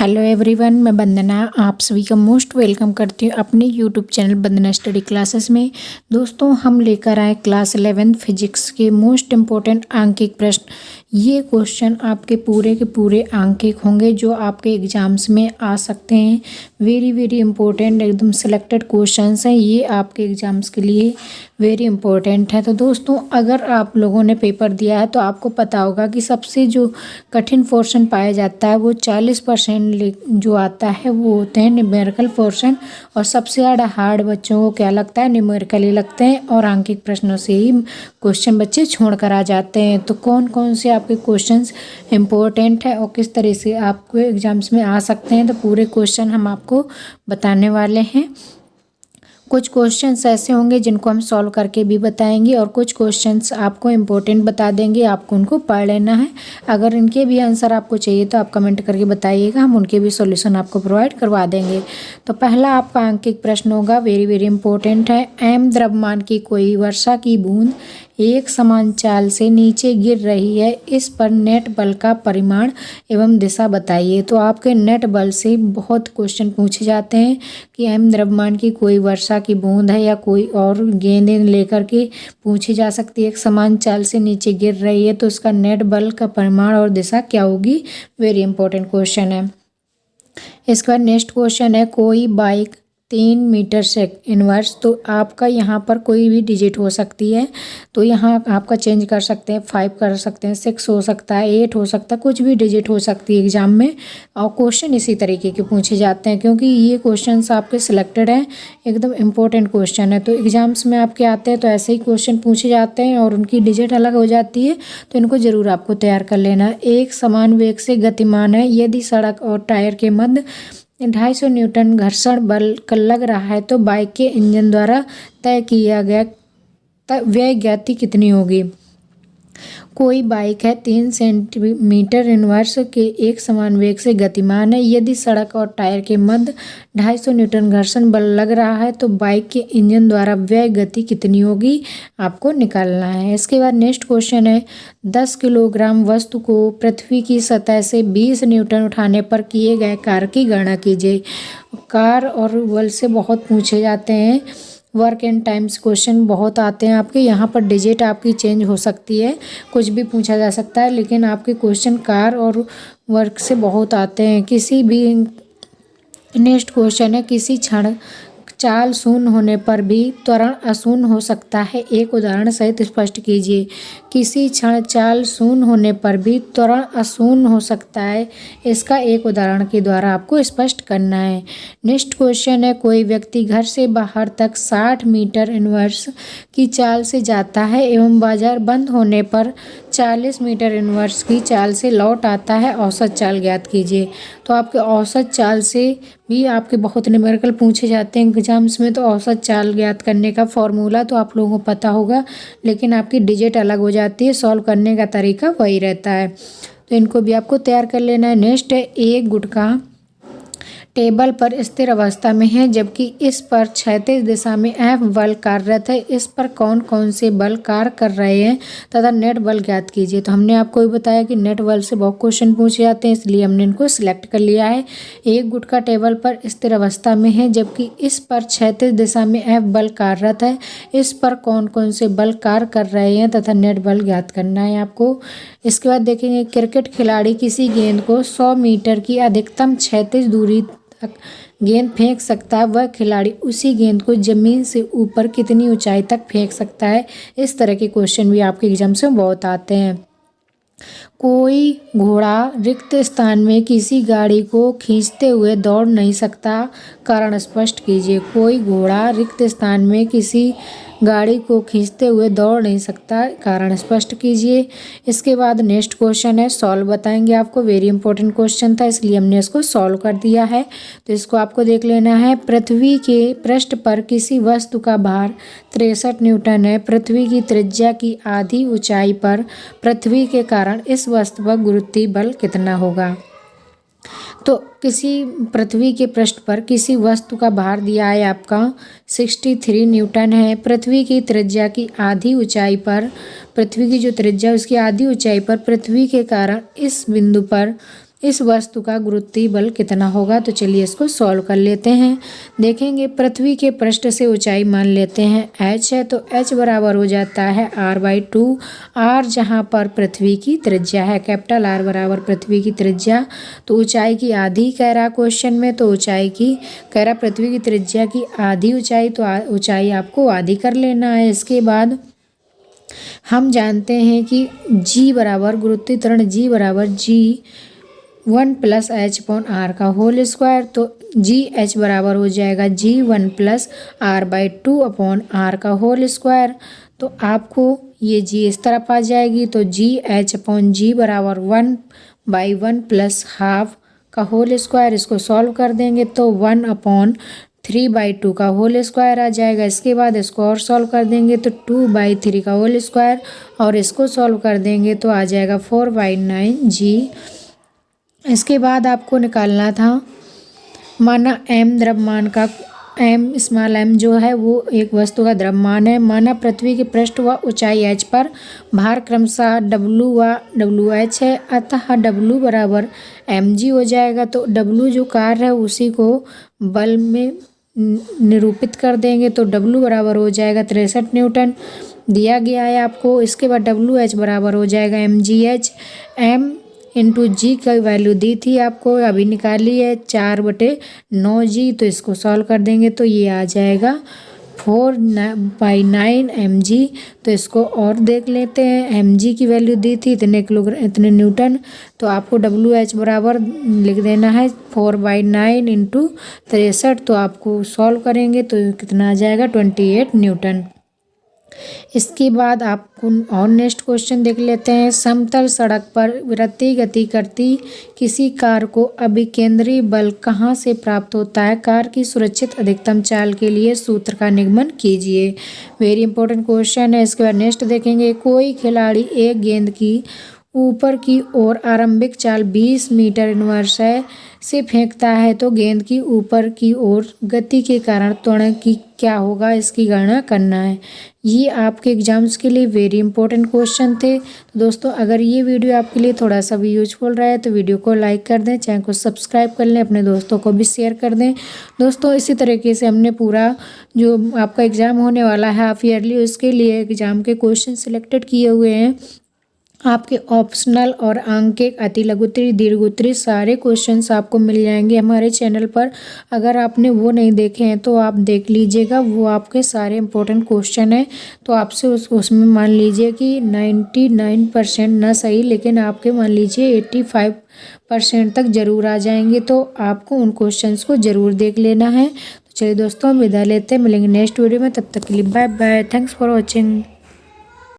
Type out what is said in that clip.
Hello everyone, मैं वंदना आप सभी का मोस्ट वेलकम करती हूँ अपने यूट्यूब चैनल वंदना स्टडी क्लासेस में। दोस्तों, हम लेकर आए क्लास 11 फिजिक्स के मोस्ट इम्पोर्टेंट आंकिक प्रश्न। ये क्वेश्चन आपके पूरे के पूरे आंकिक होंगे जो आपके एग्जाम्स में आ सकते हैं। वेरी वेरी इंपॉर्टेंट एकदम सिलेक्टेड क्वेश्चंस हैं, ये आपके एग्जाम्स के लिए वेरी इंपॉर्टेंट है। तो दोस्तों, अगर आप लोगों ने पेपर दिया है तो आपको पता होगा कि सबसे जो कठिन पोर्शन पाया जाता है वो 40% जो आता है वो होते हैं न्यूमेरिकल पोर्शन, और सबसे ज़्यादा हार्ड बच्चों को क्या लगता है, न्यूमेरिकल ही लगते हैं, और आंकिक प्रश्नों से ही क्वेश्चन बच्चे छोड़ कर आ जाते हैं। तो कौन कौन से आपके क्वेश्चंस इंपॉर्टेंट है और किस तरह से आपको एग्जाम्स में आ सकते हैं, तो पूरे क्वेश्चन हम आपको बताने वाले हैं। कुछ क्वेश्चंस ऐसे होंगे जिनको हम सॉल्व करके भी बताएंगे, और कुछ क्वेश्चंस आपको इम्पोर्टेंट बता देंगे, आपको उनको पढ़ लेना है। अगर इनके भी आंसर आपको चाहिए तो आप कमेंट करके बताइएगा, हम उनके भी सॉल्यूशन आपको प्रोवाइड करवा देंगे। तो पहला आपका आंकिक प्रश्न होगा, वेरी वेरी इंपॉर्टेंट है। एम द्रव्यमान की कोई वर्षा की बूंद एक समान चाल से नीचे गिर रही है, इस पर नेट बल का परिमाण एवं दिशा बताइए। तो आपके नेट बल से बहुत क्वेश्चन पूछे जाते हैं कि एम द्रव्यमान की कोई वर्षा की बूंद है या कोई और गेंदें लेकर के पूछी जा सकती है, एक समान चाल से नीचे गिर रही है तो उसका नेट बल का परिमाण और दिशा क्या होगी। वेरी इंपॉर्टेंट क्वेश्चन है। इसके बाद नेक्स्ट क्वेश्चन है, कोई बाइक 3 मीटर सेक इनवर्स, तो आपका यहाँ पर कोई भी डिजिट हो सकती है, तो यहाँ आपका चेंज कर सकते हैं, 5 कर सकते हैं, 6 हो सकता है, 8 हो सकता है, कुछ भी डिजिट हो सकती है एग्जाम में। और क्वेश्चन इसी तरीके के पूछे जाते हैं क्योंकि ये क्वेश्चंस आपके सिलेक्टेड हैं, एकदम इंपॉर्टेंट क्वेश्चन है। तो एग्जाम्स में आपके आते हैं तो ऐसे ही क्वेश्चन पूछे जाते हैं और उनकी डिजिट अलग हो जाती है, तो इनको ज़रूर आपको तैयार कर लेना। एक समान वेग से गतिमान है, यदि सड़क और टायर के मध्य 250 न्यूटन घर्षण बल लग रहा है तो बाइक के इंजन द्वारा तय किया गया व्यय गति कितनी होगी। कोई बाइक है 3 सेंटीमीटर इनवर्स के एक समान वेग से गतिमान है, यदि सड़क और टायर के मध्य 250 न्यूटन घर्षण बल लग रहा है तो बाइक के इंजन द्वारा व्यय गति कितनी होगी, आपको निकालना है। इसके बाद नेक्स्ट क्वेश्चन है, 10 किलोग्राम वस्तु को पृथ्वी की सतह से 20 न्यूटन उठाने पर किए गए कार्य की गणना कीजिए। कार्य और बल से बहुत पूछे जाते हैं, वर्क एंड टाइम्स क्वेश्चन बहुत आते हैं आपके। यहाँ पर डिजिट आपकी चेंज हो सकती है, कुछ भी पूछा जा सकता है, लेकिन आपके क्वेश्चन कार और वर्क से बहुत आते हैं। किसी भी नेक्स्ट क्वेश्चन है, किसी क्षण चाल शून्य होने पर भी त्वरण अशून्य हो सकता है, एक उदाहरण सहित स्पष्ट कीजिए। किसी क्षण चाल शून्य होने पर भी त्वरण अशून्य हो सकता है, इसका एक उदाहरण के द्वारा आपको स्पष्ट करना है। नेक्स्ट क्वेश्चन है, कोई व्यक्ति घर से बाहर तक 60 मीटर इनवर्स की चाल से जाता है एवं बाजार बंद होने पर 40 मीटर इनवर्स की चाल से लौट आता है, औसत चाल ज्ञात कीजिए। तो आपके औसत चाल से भी आपके बहुत न्यूमेरिकल पूछे जाते हैं एग्जाम्स में, तो औसत चाल ज्ञात करने का फॉर्मूला तो आप लोगों को पता होगा, लेकिन आपकी डिजिट अलग हो जाती है, सॉल्व करने का तरीका वही रहता है, तो इनको भी आपको तैयार कर लेना है। नेक्स्ट है, एक गुटखा टेबल पर स्थिर अवस्था में है जबकि इस पर क्षैतिज दिशा में F बल कार्यरत है, इस पर कौन कौन से बल कार्य कर रहे हैं तथा नेट बल ज्ञात कीजिए। तो हमने आपको भी बताया कि नेट बल से बहुत क्वेश्चन पूछे जाते हैं, इसलिए हमने इनको सिलेक्ट कर लिया है। एक गुटखा टेबल पर स्थिर अवस्था में है जबकि इस पर क्षैतिज दिशा में F बल कार्यरत है, इस पर कौन कौन से बल कार्य कर रहे हैं तथा नेट बल ज्ञात करना है आपको। इसके बाद देखेंगे, क्रिकेट खिलाड़ी किसी गेंद को 100 मीटर की अधिकतम क्षैतिज दूरी गेंद फेंक सकता है, वह खिलाड़ी उसी गेंद को जमीन से ऊपर कितनी ऊंचाई तक फेंक सकता है। इस तरह के क्वेश्चन भी आपके एग्जाम से बहुत आते हैं। कोई घोड़ा रिक्त स्थान में किसी गाड़ी को खींचते हुए दौड़ नहीं सकता, कारण स्पष्ट कीजिए। कोई घोड़ा रिक्त स्थान में किसी गाड़ी को खींचते हुए दौड़ नहीं सकता, कारण स्पष्ट कीजिए। इसके बाद नेक्स्ट क्वेश्चन है, सॉल्व बताएंगे आपको, वेरी इंपॉर्टेंट क्वेश्चन था इसलिए हमने इसको सॉल्व कर दिया है, तो इसको आपको देख लेना है। पृथ्वी के पृष्ठ पर किसी वस्तु का भार 63 न्यूटन है, पृथ्वी की त्रिज्या की आधी ऊंचाई पर पृथ्वी के कारण इस वस्तु पर गुरुत्वीय बल कितना होगा। तो किसी पृथ्वी के पृष्ठ पर किसी वस्तु का भार दिया है आपका 63 न्यूटन है, पृथ्वी की त्रिज्या की आधी ऊंचाई पर, पृथ्वी की जो त्रिज्या उसकी आधी ऊंचाई पर पृथ्वी के कारण इस बिंदु पर इस वस्तु का गुरुत्वीय बल कितना होगा। तो चलिए इसको सॉल्व कर लेते हैं। देखेंगे पृथ्वी के पृष्ठ से ऊंचाई मान लेते हैं h है, तो h बराबर हो जाता है r/2। r जहाँ पर पृथ्वी की त्रिज्या है, कैपिटल R बराबर पृथ्वी की त्रिज्या। तो ऊंचाई की आधी कह रहा क्वेश्चन में, तो ऊंचाई की कह रहा पृथ्वी की त्रिज्या की आधी ऊंचाई, तो ऊंचाई आपको आधी कर लेना है। इसके बाद हम जानते हैं कि g बराबर गुरुत्वीय त्वरण g बराबर g1 + h/r का होल स्क्वायर। तो gh बराबर हो जाएगा g1 + r/2/r का होल स्क्वायर। तो आपको ये g इस तरफ आ जाएगी, तो gh/g बराबर 1/1 + ½ का होल स्क्वायर। इसको सॉल्व कर देंगे तो 1/3/2 का होल स्क्वायर आ जाएगा। इसके बाद इसको और सॉल्व कर देंगे तो 2/3 का होल स्क्वायर, और इसको सॉल्व कर देंगे तो आ जाएगा 4/9g। इसके बाद आपको निकालना था माना m द्रव्यमान का, m स्मॉल m जो है वो एक वस्तु का द्रव्यमान है। माना पृथ्वी के पृष्ठ व ऊंचाई h पर भार क्रमशः w व wh है, अतः w बराबर mg हो जाएगा। तो w जो कार्य है उसी को बल में निरूपित कर देंगे, तो w बराबर हो जाएगा 63 न्यूटन दिया गया है आपको। इसके बाद wh बराबर हो जाएगा mgh। m इंटू जी का वैल्यू दी थी आपको, अभी निकाली है 4/9g। तो इसको सॉल्व कर देंगे तो ये आ जाएगा 4/9 mg। तो इसको और देख लेते हैं, mg की वैल्यू दी थी इतने न्यूटन, तो आपको wh बराबर लिख देना है 4/9 इंटू 63। तो आपको सॉल्व करेंगे तो कितना आ जाएगा 28 न्यूटन। इसके बाद आपको और नेक्स्ट क्वेश्चन देख लेते हैं। समतल सड़क पर वृत्तीय गति करती किसी कार को अभिकेंद्री बल कहाँ से प्राप्त होता है। कार की सुरक्षित अधिकतम चाल के लिए सूत्र का निगमन कीजिए। वेरी इंपॉर्टेंट क्वेश्चन है। इसके बाद नेक्स्ट देखेंगे, कोई खिलाड़ी एक गेंद की ऊपर की ओर आरंभिक चाल 20 मीटर इनवर्स से फेंकता है, तो गेंद की ऊपर की ओर गति के कारण त्वरण की क्या होगा, इसकी गणना करना है। ये आपके एग्जाम्स के लिए वेरी इंपॉर्टेंट क्वेश्चन थे। तो दोस्तों अगर ये वीडियो आपके लिए थोड़ा सा भी यूजफुल रहा है तो वीडियो को लाइक कर दें, चैनल को सब्सक्राइब कर लें, अपने दोस्तों को भी शेयर कर दें। दोस्तों इसी तरीके से हमने पूरा जो आपका एग्ज़ाम होने वाला है हाफ ईयरली, उसके लिए एग्ज़ाम के क्वेश्चन सिलेक्टेड किए हुए हैं। आपके ऑप्शनल और आंकिक, अति लघुत्तरी, दीर्घोत्तरी सारे क्वेश्चंस आपको मिल जाएंगे हमारे चैनल पर। अगर आपने वो नहीं देखे हैं तो आप देख लीजिएगा, वो आपके सारे इंपॉर्टेंट क्वेश्चन हैं। तो आपसे उसमें मान लीजिए कि 99% ना सही, लेकिन आपके मान लीजिए 85% तक ज़रूर आ जाएंगे। तो आपको उन क्वेश्चंस को ज़रूर देख लेना है। तो चलिए दोस्तों विदा लेते हैं, मिलेंगे नेक्स्ट वीडियो में, तब तक के लिए bye bye. Thanks for watching.